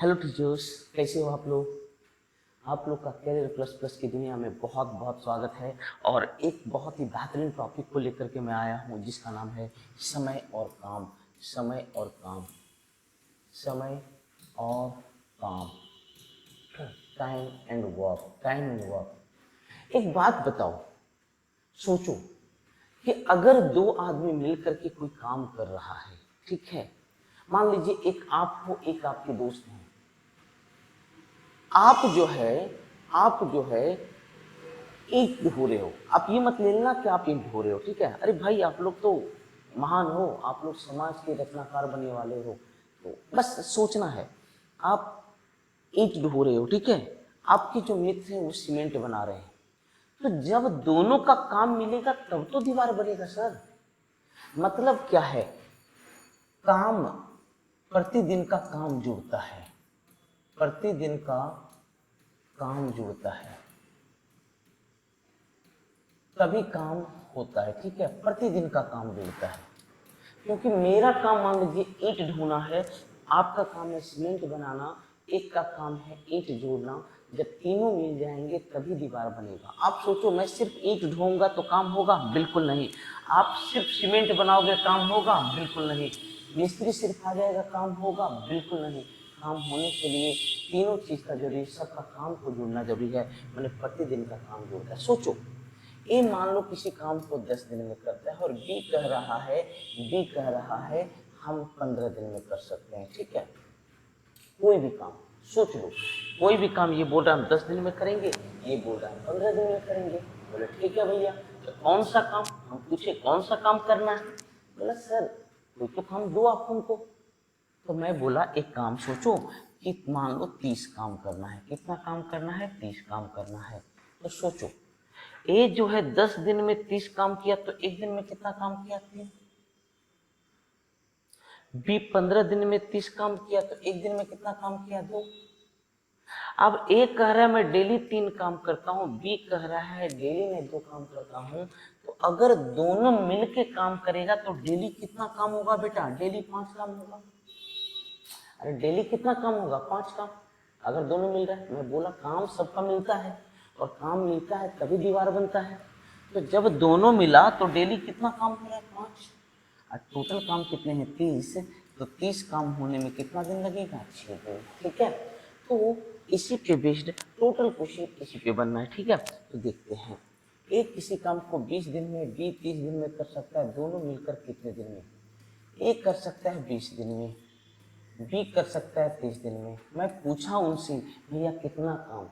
Hello teachers, कैसे हो आप लोग। आप लोग का करियर प्लस प्लस की दुनिया में बहुत बहुत स्वागत है। और एक बहुत ही बेहतरीन टॉपिक को लेकर के मैं आया हूँ जिसका नाम है समय और काम। समय और काम, समय और काम, time and work, time and work. एक बात बताओ, सोचो कि अगर दो आदमी मिलकर के कोई काम कर रहा है, ठीक है। मान लीजिए एक आप हो, एक आपके दोस्त हैं। आप जो है ईंट ढो रहे हो। आप ये मत लेना कि आप ईंट ढो रहे हो, ठीक है। अरे भाई, आप लोग तो महान हो, आप लोग समाज के रचनाकार बनने वाले हो। तो बस सोचना है, आप ईंट ढो रहे हो, ठीक है। आपके जो मित्र हैं वो सीमेंट बना रहे हैं। तो जब दोनों का काम मिलेगा तब तो दीवार बनेगा सर। मतलब क्या है, काम, प्रतिदिन का काम जुड़ता है, प्रतिदिन का काम जुड़ता है तभी काम होता है, ठीक है। प्रतिदिन का काम जुड़ता है। क्योंकि मेरा काम मान लीजिए ईंट ढोना है, आपका काम है सीमेंट बनाना, एक का काम है ईंट जोड़ना। जब तीनों मिल जाएंगे तभी दीवार बनेगा। आप सोचो, मैं सिर्फ ईंट ढोऊंगा तो काम होगा? बिल्कुल नहीं। आप सिर्फ सीमेंट बनाओगे काम होगा? बिल्कुल नहीं। मिस्त्री सिर्फ आ जाएगा काम होगा? बिल्कुल नहीं। काम होने के लिए तीनों चीज का जरूरी है, सबका काम को जुड़ना जरूरी है। मैंने प्रतिदिन का काम जोड़ता है। सोचो, ए मान लो किसी काम को 10 दिन में करता है और बी कह रहा है हम 15 दिन में कर सकते हैं, ठीक है। कोई भी काम सोच लो, कोई भी काम, ये बोल रहा है हम 10 दिन में करेंगे, ये बोल रहा है 15 दिन में करेंगे। बोले ठीक है भैया, तो कौन सा काम, हम पूछे कौन सा काम करना है। बोला सर कोई तो काम दो आप हमको। तो मैं बोला एक काम सोचो कि मान लो 30 काम करना है। कितना काम करना है? 30 काम करना है। तो सोचो, ए जो है 10 दिन में 30 काम किया तो एक दिन में कितना काम किया? 3। बी 15 दिन में 30 काम किया तो एक दिन में कितना काम किया? 2। अब ए कह रहा है मैं डेली 3 काम करता हूँ, बी कह रहा है डेली मैं 2 काम करता हूँ। तो अगर दोनों मिलके काम करेगा तो डेली कितना काम होगा बेटा? डेली 5 काम होगा। अरे डेली कितना काम होगा? 5 काम। अगर दोनों मिल रहा है, मैं बोला काम सबका मिलता है और काम मिलता है तभी दीवार बनता है। तो जब दोनों मिला तो डेली कितना काम हो रहा है? 5। और टोटल काम कितने हैं? 30। तो 30 काम होने में कितना दिन लगेगा? 6 दिन, ठीक है। तो इसी पे बेस्ड टोटल क्वेश्चन इसी पे बनना है, ठीक है। तो देखते हैं, एक किसी काम को 20 दिन में, बी 30 दिन में कर सकता है, दोनों मिलकर कितने दिन में? एक कर सकता है 20 दिन में, बी कर सकता है 30 दिन में। मैं पूछा उनसे भैया कितना काम,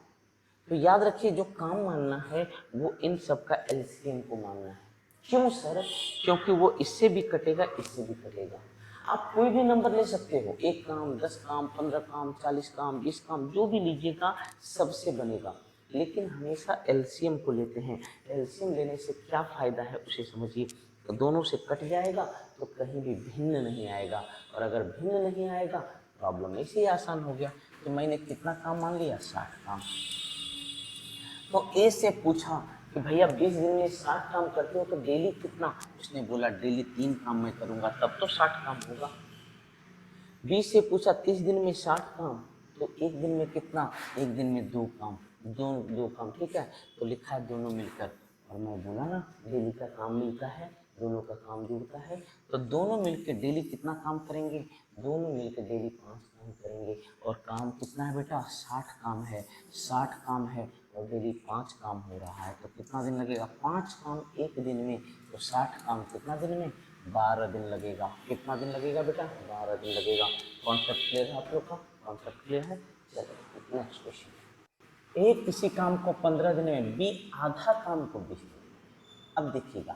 तो याद रखिए जो काम मानना है वो इन सब का एलसीएम को मानना है। क्यों सर? क्योंकि वो इससे भी कटेगा, इससे भी कटेगा। आप कोई भी नंबर ले सकते हो, 1 काम, 10 काम, 15 काम, 40 काम, 20 काम, जो भी लीजिएगा सबसे बनेगा। लेकिन हमेशा एलसीएम को लेते हैं। एलसीएम लेने से क्या फायदा है उसे समझिए। तो दोनों से कट जाएगा तो कहीं भी भिन्न नहीं आएगा, और अगर भिन्न नहीं आएगा प्रॉब्लम ऐसे ही आसान हो गया। तो मैंने कितना काम मान लिया? 60 काम। तो ए से पूछा कि भैया 20 दिन में 60 काम करते हो तो डेली कितना? उसने बोला डेली 3 काम मैं करूंगा तब तो 60 काम होगा। बी से पूछा 30 दिन में 60 काम, तो एक दिन में कितना? एक दिन में 2 काम, दो काम, ठीक है। तो लिखा है दोनों मिलकर। और मैं बोला ना डेली का काम मिलता है, दोनों का काम जुड़ता है। तो दोनों मिलकर डेली कितना काम करेंगे? दोनों मिलकर डेली 5 काम करेंगे। और काम कितना है बेटा? 60 काम है। 60 काम है और डेली 5 काम हो रहा है, तो कितना दिन लगेगा? 5 काम एक दिन में, तो 60 काम कितना दिन में? 12 दिन लगेगा। कितना दिन लगेगा बेटा? 12 दिन लगेगा। कॉन्सेप्ट क्लियर है आप लोग का? कॉन्सेप्ट क्लियर है? चलो नेक्स्ट क्वेश्चन। ए किसी काम को 15 दिन में, बी आधा काम को 20 दिन में। अब देखिएगा,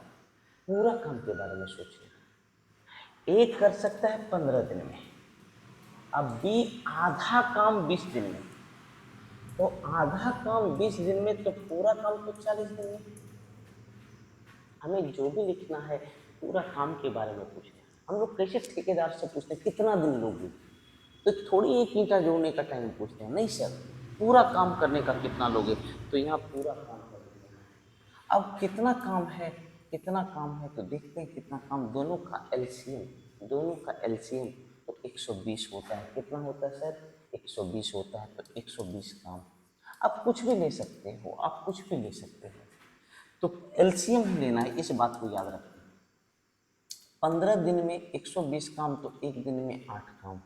पूरा काम के बारे में सोचिए। ए कर सकता है 15 दिन में, अब बी आधा काम 20 दिन में। तो आधा काम 20 दिन में तो पूरा काम तो 40 दिन में। हमें जो भी लिखना है पूरा काम के बारे में पूछना है। हम लोग कैसे ठेकेदार से पूछते हैं कितना दिन लोगे, तो थोड़ी एक ईंटा जोड़ने का टाइम पूछते हैं, नहीं सर पूरा काम करने का कितना लोगे। तो यहाँ पूरा काम करने का। अब कितना काम है, कितना काम है तो देखते हैं कितना काम। दोनों का एलसीएम, दोनों का एलसीएम तो 120 होता है। कितना होता है सर? 120 होता है, तो 120 काम। आप कुछ भी ले सकते हो, आप कुछ भी ले सकते हो, तो एलसीएम ही लेना है, इस बात को याद रखना। 15 दिन में 120 काम तो एक दिन में 8 काम,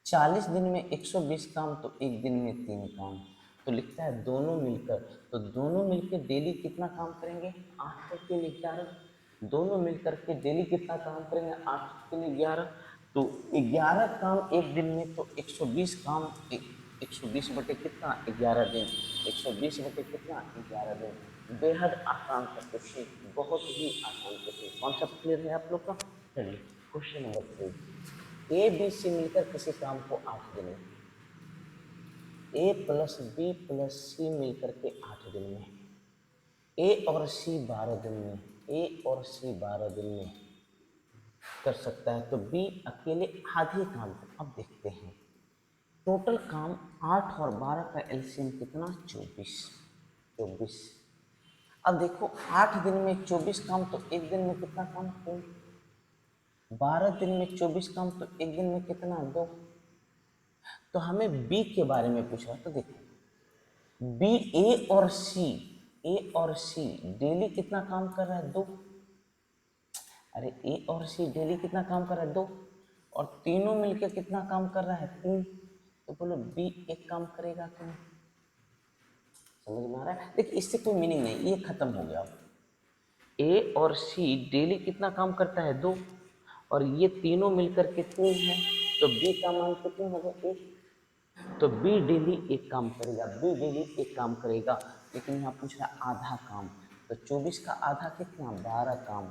40 दिन में 120 काम तो एक दिन में 3 काम। तो लिखता है दोनों मिलकर, तो दोनों मिलकर डेली कितना काम करेंगे, 8 के 3 11। दोनों मिलकर के डेली कितना काम करेंगे, 8 के 3 11। तो 11 काम एक दिन में, तो 120 काम 120 बटे कितना, 11 दिन। 120 बटे कितना, 11 दिन। बेहद आसान सा क्वेश्चन, बहुत ही आसान क्वेश्चन। कॉन्सेप्ट क्लियर है आप लोग का? चलिए question number 3। A B C मिलकर किसी काम को 8 दिन में, A plus B plus C मिलकर के 8 दिन में, ए और सी 12 दिन में, ए और सी 12 दिन में कर सकता है, तो बी अकेले आधे काम को। अब देखते हैं टोटल काम 8 और 12 का एलसीएम कितना, 24। 24। अब देखो 8 दिन में 24 काम, तो एक दिन में कितना काम, 3। 12 दिन में 24 काम, तो एक दिन में कितना, 2। तो हमें बी के बारे में पूछ रहा है, तो देखो बी, ए और सी डेली कितना काम कर रहा है, 2। अरे ए और सी डेली कितना काम कर रहा है, 2, और तीनों मिलकर कितना काम कर रहा है, 3। तो बोलो बी एक काम करेगा कि नहीं? समझ में आ रहा है? देखिए इससे कोई मीनिंग नहीं, ये खत्म हो गया। ए और सी डेली कितना काम करता है, 2, और ये तीनों मिलकर के 3 है, तो बी का मान कितना होगा, 1। तो बी डेली एक काम करेगा, बी डेली एक काम करेगा, लेकिन यहाँ पूछ रहा है आधा काम। तो 24 का आधा कितना, 12 काम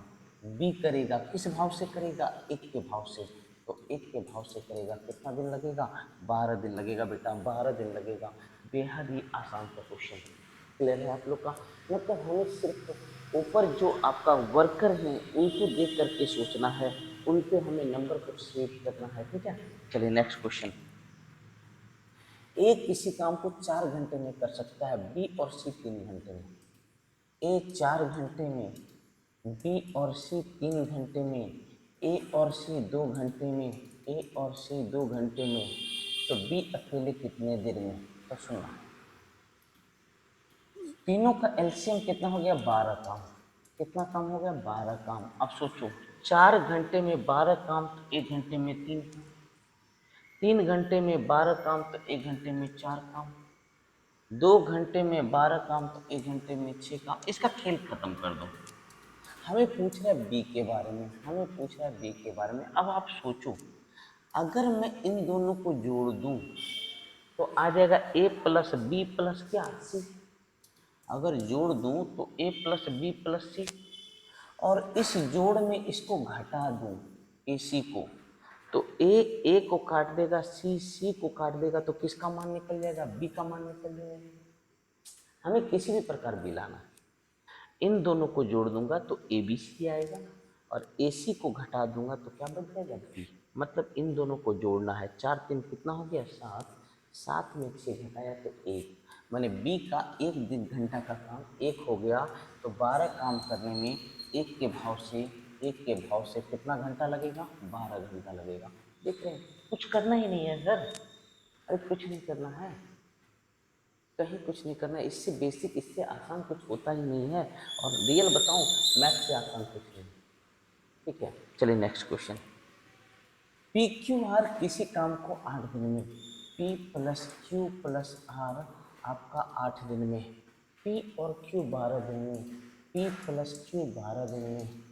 बी करेगा। किस भाव से करेगा, 1 के भाव से। तो 1 के भाव से करेगा, कितना दिन लगेगा, 12 दिन लगेगा बेटा, 12 दिन लगेगा। बेहद ही आसान सा क्वेश्चन। क्लियर है आप लोग का? मतलब हमें सिर्फ ऊपर जो आपका वर्कर हैं उनको देख करके सोचना है, उनके हमें नंबर को सेव करना है, ठीक है। चलिए नेक्स्ट क्वेश्चन। ए किसी काम को 4 घंटे में कर सकता है, बी और सी 3 घंटे में। ए 4 घंटे में, बी और सी 3 घंटे में, ए और सी 2 घंटे में, ए और सी 2 घंटे में, तो बी अकेले कितने देर में? तो सुना, तीनों का एलसीएम कितना हो गया, 12 काम। कितना काम हो गया, 12 काम। अब सोचो 4 घंटे में 12 काम, तो 1 घंटे में 3 काम। 3 घंटे में 12 काम, तो 1 घंटे में 4 काम। 2 घंटे में 12 काम, तो 1 घंटे में 6 काम। इसका खेल खत्म कर दो। हमें पूछ रहा है बी के बारे में, हमें पूछ रहा है बी के बारे में। अब आप सोचो, अगर मैं इन दोनों को जोड़ दूं तो आ जाएगा ए प्लस बी प्लस क्या, सी। अगर जोड़ दूं तो ए प्लस बी प्लस सी, और इस जोड़ में इसको घटा दूं, ए सी को, तो ए को काट देगा, सी को काट देगा, तो किसका मान निकल जाएगा, बी का मान निकल जाएगा। हमें किसी भी प्रकार बी लाना है। इन दोनों को जोड़ दूंगा तो ए बी सी आएगा, और ए सी को घटा दूंगा तो क्या बच जाएगा, बी। मतलब इन दोनों को जोड़ना है। 4 3 कितना हो गया, 7। 7 में 6 घटाया तो 1, मैंने बी का 1 दिन घंटा का काम 1 हो गया। तो 12 काम करने में 1 के भाव से, 1 के भाव से कितना घंटा लगेगा, 12 घंटा लगेगा। देख रहे हैं, कुछ करना ही नहीं है सर। अरे कुछ नहीं करना है, कहीं कुछ नहीं करना है। इससे बेसिक, इससे आसान कुछ होता ही नहीं है। और रियल बताऊं, मैथ से आसान कुछ नहीं। ठीक है, चलिए next question. P Q R किसी काम को 8 दिन में, P plus Q plus R आपका 8 दिन में, पी और क्यू 12 दिन में, पी प्लस क्यू 12 दिन में,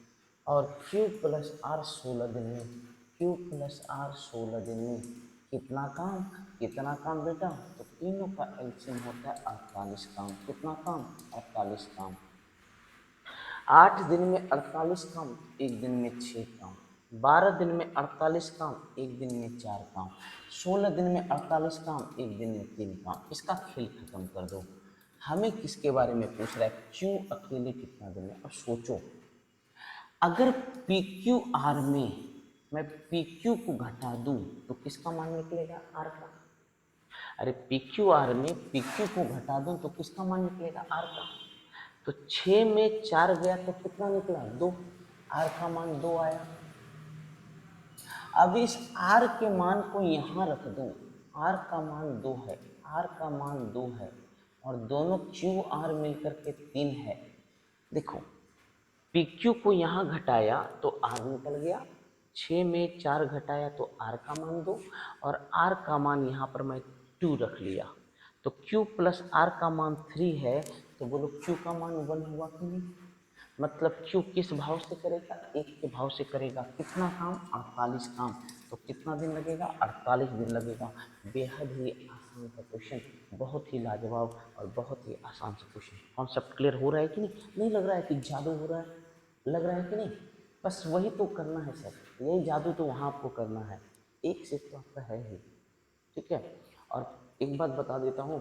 और क्यू प्लस आर 16 दिन में, क्यू प्लस आर 16 दिन में। कितना काम, कितना काम बेटा? तो तीनों का एलसीएम होता है 48 काम। कितना काम, 48 काम। 8 दिन में 48 काम, एक दिन में 6 काम। 12 दिन में 48 काम, एक दिन में 4 काम। 16 दिन में 48 काम, एक दिन में 3 काम। इसका खेल खत्म कर दो। हमें किसके बारे में पूछ रहा है, क्यू अकेले कितना दिन में। अब सोचो, अगर पी क्यू आर में मैं पी क्यू को घटा दूं तो किसका मान निकलेगा, आर का। अरे पी क्यू आर में पी क्यू को घटा दूं तो किसका मान निकलेगा, आर का। तो 6 में 4 गया तो कितना निकला, 2। आर का मान 2 आया। अब इस आर के मान को यहाँ रख दूं, आर का मान 2 है, आर का मान 2 है और दोनों क्यू आर मिलकर के 3 है। देखो पी क्यू को यहाँ घटाया तो आर निकल गया, 6 में 4 घटाया तो आर का मान 2 और आर का मान यहाँ पर मैं 2 रख लिया, तो Q प्लस आर का मान 3 है, तो बोलो Q का मान 1 हुआ कि नहीं। मतलब Q किस भाव से करेगा, 1 के भाव से करेगा। कितना काम, 48 काम। तो कितना दिन लगेगा, 48 दिन लगेगा। बेहद ही आसान सा क्वेश्चन, बहुत ही लाजवाब और बहुत ही आसान सा क्वेश्चन। कॉन्सेप्ट क्लियर हो रहा है कि नहीं, नहीं लग रहा है कि जादू हो रहा है, लग रहा है कि नहीं। बस वही तो करना है सर, यही जादू तो वहाँ आपको करना है, एक से तो आपका है ही। ठीक है, और एक बात बता देता हूँ,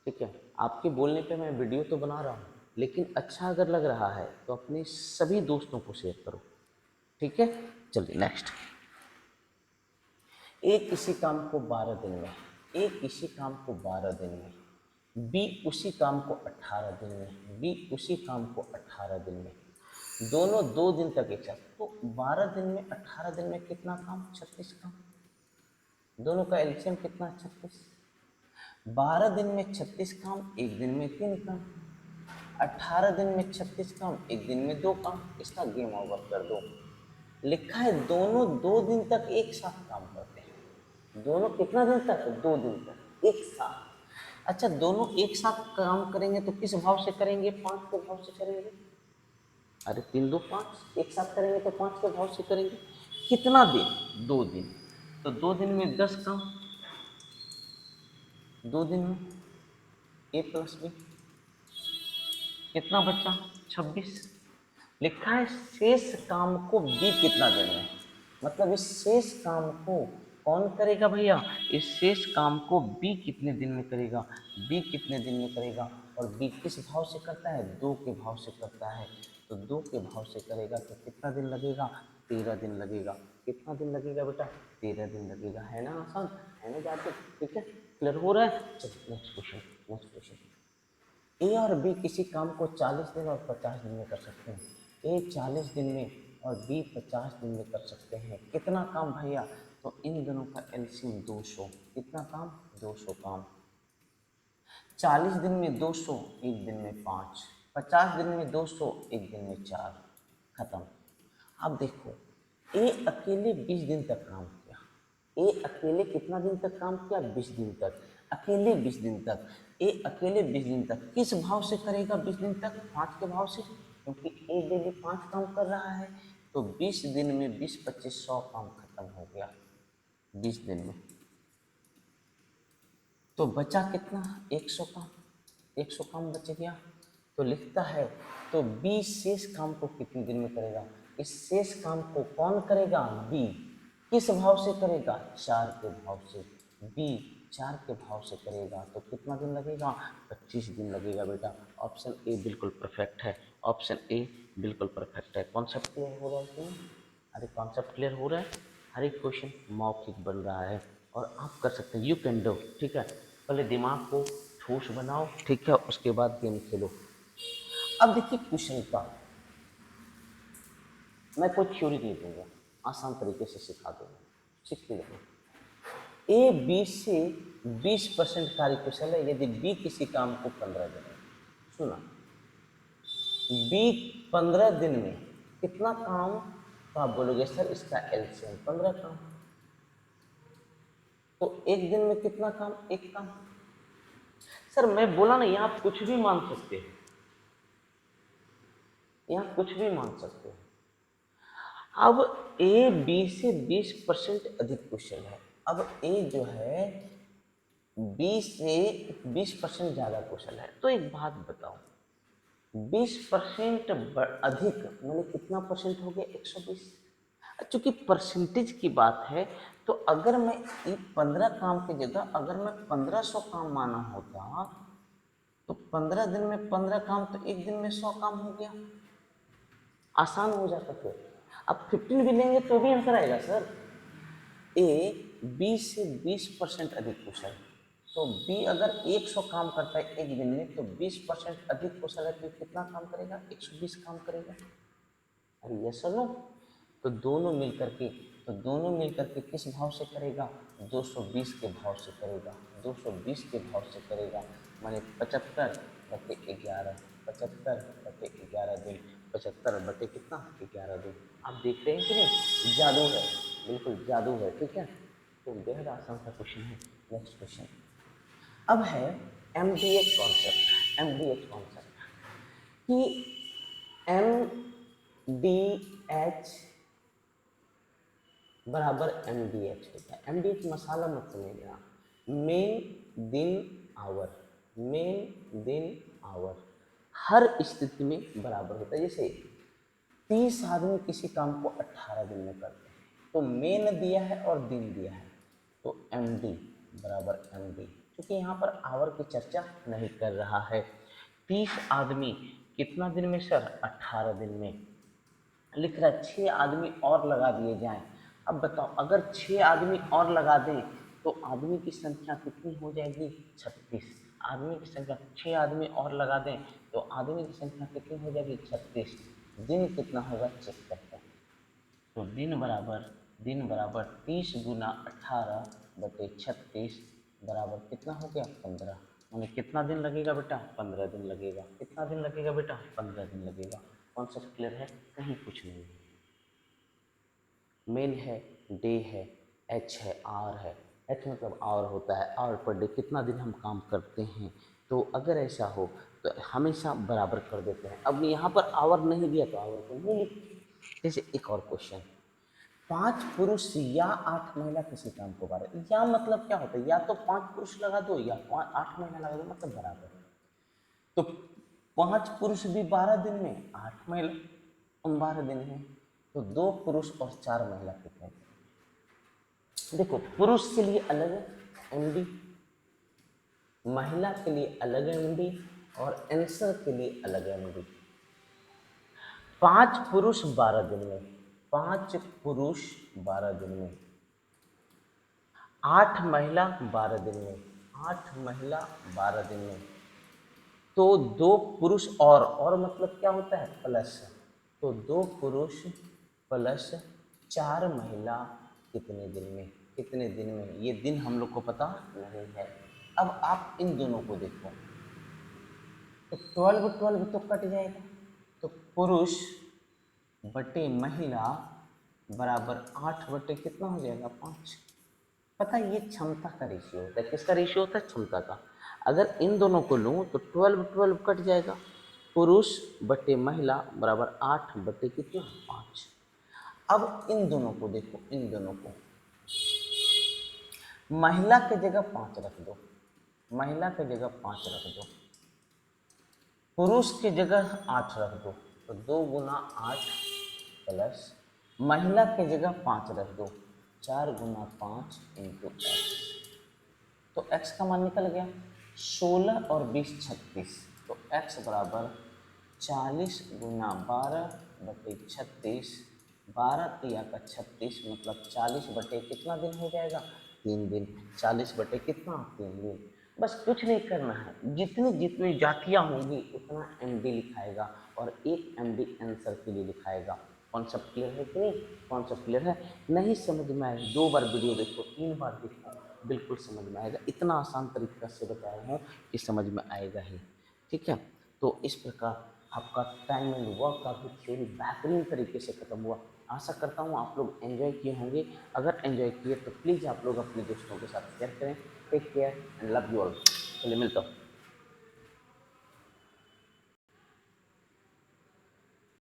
ठीक है, आपके बोलने पे मैं वीडियो तो बना रहा हूँ, लेकिन अच्छा अगर लग रहा है तो अपने सभी दोस्तों को शेयर करो। ठीक है, चलिए नेक्स्ट। ए किसी काम को 12 दिन में, ए किसी काम को 12 दिन में, बी उसी काम को 18 दिन में, बी उसी काम को 18 दिन में, दोनों 2 दिन तक एक साथ। तो 12 दिन में 18 दिन में कितना काम, 36 काम। दोनों का एलसीएम कितना, 36। 12 दिन में 36 काम, एक दिन में 3 काम। 18 दिन में 36 काम, एक दिन में 2 काम। इसका गेम ओवर कर दो। लिखा है दोनों 2 दिन तक एक साथ काम करते हैं। दोनों कितना दिन तक, 2 दिन तक एक साथ। अच्छा, दोनों एक साथ काम करेंगे तो किस भाव से करेंगे, 5 के भाव से करेंगे। अरे 3 2 5, एक साथ करेंगे तो 5 के भाव से करेंगे। कितना दिन, 2 दिन। तो 2 दिन में 10 काम, 2 दिन में ए प्लस बी, कितना बचा, 26। लिखा है शेष काम को बी कितना दिन में, मतलब इस शेष काम को कौन करेगा भैया, इस शेष काम को बी कितने दिन में करेगा, बी कितने दिन में करेगा। और बी किस भाव से करता है, 2 के भाव से करता है। तो 2 के भाव से करेगा तो कितना दिन लगेगा, 13 दिन लगेगा। कितना दिन लगेगा बेटा, 13 दिन लगेगा। है ना आसान, है ना जाते। ठीक है, क्लियर हो रहा है। चलिए नेक्स्ट क्वेश्चन, नेक्स्ट क्वेश्चन। ए और बी किसी काम को 40 दिन और 50 दिन में कर सकते हैं। ए 40 दिन में और बी 50 दिन में कर सकते हैं। कितना काम भैया, तो इन दोनों का एलसीएम 200। कितना काम, 200 काम। 40 दिन में 200, एक दिन में 5। 50 दिन में 200, एक दिन में 4। खत्म। अब देखो, ए अकेले 20 दिन तक काम किया। ए अकेले कितना दिन तक काम किया, 20 दिन तक। अकेले 20 दिन तक, ए अकेले 20 दिन तक किस भाव से करेगा, 20 दिन तक 5 के भाव से, क्योंकि ए डेली 5 काम कर रहा है। तो 20 दिन में 20 25 100 काम खत्म हो गया 20 दिन में। तो बचा कितना, 100 काम, 100 काम बच गया। तो लिखता है, तो बी शेष काम को कितने दिन में करेगा। इस शेष काम को कौन करेगा, बी। किस भाव से करेगा, 4 के भाव से। बी 4 के भाव से करेगा तो कितना दिन लगेगा, 25 दिन लगेगा बेटा। ऑप्शन ए बिल्कुल परफेक्ट है, ऑप्शन ए बिल्कुल परफेक्ट है। कॉन्सेप्ट क्लियर हो रहा है कि नहीं? अरे कॉन्सेप्ट क्लियर हो रहा है। हर एक क्वेश्चन मौखिक बन रहा है और आप कर सकते हैं, यू कैन डू। ठीक है, पहले दिमाग को ठोस बनाओ, ठीक है, उसके बाद गेम खेलो। अब देखिए क्वेश्चन का मैं कोई थ्योरी दे दूंगा, आसान तरीके से सिखा दूंगा, सीखते जाओ। ए बी से 20% कार्य कुशल है यदि बी किसी काम को 15 दिन में, सुना, बी 15 दिन में कितना काम, तो आप बोलोगे सर इसका एलसीएम 15 काम। तो एक दिन में कितना काम, एक काम। सर मैं बोला ना, यहाँ आप कुछ भी मान सकते हो, यहाँ कुछ भी मान सकते हो। अब ए बी से 20% अधिक कुशल है। अब ए जो है बी से 20% ज्यादा कुशल है। तो एक बात बताओ, 20% अधिक मैंने कितना परसेंट हो गया, 120। चूंकि परसेंटेज की बात है तो अगर मैं 15 काम की जगह अगर मैं 1500 काम माना होता तो 15 दिन में 15 काम, तो एक दिन में 100 काम हो गया, आसान हो जाता। फिर अब 15 भी लेंगे तो भी आंसर आएगा सर। ए बी से 20% अधिक कुशल, तो बी अगर 100 काम करता है एक दिन में तो 20% अधिक कुशल है तो कितना काम करेगा, 120 काम करेगा। अरे यस सर नो, तो दोनों मिलकर के, तो दोनों मिलकर के किस भाव से करेगा, 220 के भाव से करेगा, 220 के भाव से करेगा, माने 75/11, 75/11 दिन, 75 बटे कितना 11 दिन। आप देख रहे हैं कि नहीं, जादू है, बिल्कुल जादू है, ठीक है। तो बेहद आसान सा क्वेश्चन है। नेक्स्ट क्वेश्चन अब है MDH कॉन्सेप्ट। MDH कॉन्सेप्ट कि MDH बराबर MDH होता है। MDH मसाला मत समझना, मेन दिन आवर, मेन दिन आवर हर स्थिति में बराबर होता है। जैसे 30 आदमी किसी काम को 18 दिन में करते हैं, तो मेन दिया है और दिन दिया है, तो MD बराबर MD, क्योंकि यहाँ पर आवर की चर्चा नहीं कर रहा है। 30 आदमी कितना दिन में सर, 18 दिन में। लिख रहा है 6 आदमी और लगा दिए जाएं। अब बताओ, अगर 6 आदमी और लगा दें तो आदमी की संख्या कितनी हो जाएगी, 36। आदमी की संख्या 6 आदमी और लगा दें तो आदमी की संख्या कितनी हो जाएगी, 36। दिन कितना होगा, चेक करते हैं। तो दिन बराबर 30 गुना 18/36 बराबर कितना हो गया, 15। माने कितना दिन लगेगा बेटा, 15 दिन लगेगा। कितना दिन लगेगा बेटा, 15 दिन लगेगा। कॉन्सेप्ट क्लियर है, कहीं कुछ नहीं है। मेन है, डे है, एच है, आर है। एच मतलब आवर होता है, आवर पर डे, कितना दिन हम काम करते हैं। तो अगर ऐसा हो तो हमेशा बराबर कर देते हैं। अब यहाँ पर आवर नहीं दिया तो आवर को नहीं लिखते। जैसे एक और क्वेश्चन, 5 पुरुष या 8 महिला किसी काम को बारह, या मतलब क्या होता है, या तो 5 पुरुष लगा दो या 8 महिला लगा दो, मतलब बराबर। तो 5 पुरुष भी 12 दिन में, 8 महिला 12 दिन में, तो 2 पुरुष और 4 महिला कितने दिन। देखो, पुरुष के लिए अलग है MD, महिला के लिए अलग है MD, और आंसर के लिए अलग है MD। 5 पुरुष 12 दिन में, 5 पुरुष 12 दिन में, 8 महिला 12 दिन में, 8 महिला 12 दिन में, तो 2 पुरुष और मतलब क्या होता है, प्लस। तो 2 पुरुष प्लस 4 महिला कितने दिन में, कितने दिन में, ये दिन हम लोग को पता नहीं है। अब आप इन दोनों को देखो, तो 12 तो कट जाएगा, तो पुरुष बटे महिला बराबर 8 बटे कितना हो जाएगा, 5। पता है ये क्षमता का रेशियो होता है, किसका रेशियो होता है, क्षमता का। अगर इन दोनों को लूँ तो 12 कट जाएगा, पुरुष बटे महिला बराबर 8 बटे कितना, 5। अब इन दोनों को देखो, इन दोनों को महिला के जगह 5 रख दो, महिला के जगह 5 रख दो, पुरुष की जगह 8 रख दो, तो 2 गुना 8 प्लस महिला की जगह 5 रख दो, 4 गुना 5 इंटू एक्स। तो x का मान निकल गया, 16 और 20 36, तो x बराबर 40 गुना 12 बटे 36, 12 तिया का 36, मतलब 40 बटे कितना दिन हो जाएगा, 3 दिन। 40 बटे कितना, 3 दिन। बस कुछ नहीं करना है, जितनी जितनी जातियाँ होंगी उतना MD लिखाएगा, और एक MD आंसर के लिए लिखाएगा। कॉन्सेप्ट क्लियर है कि नहीं, कॉन्सेप्ट क्लियर है। नहीं समझ में आए 2 बार वीडियो देखो, 3 बार देखो, बिल्कुल समझ में आएगा। इतना आसान तरीका से बताया हूँ कि समझ में आएगा ही, ठीक है। तो इस प्रकार आपका टाइम एंड वर्क का भी थ्योरी बेहतरीन तरीके से खत्म हुआ। आशा करता हूँ आप लोग एंजॉय किए होंगे। अगर एंजॉय किए तो प्लीज़ आप लोग अपने दोस्तों के साथ शेयर करें। Take care and love you all. चलिए मिलता हूँ।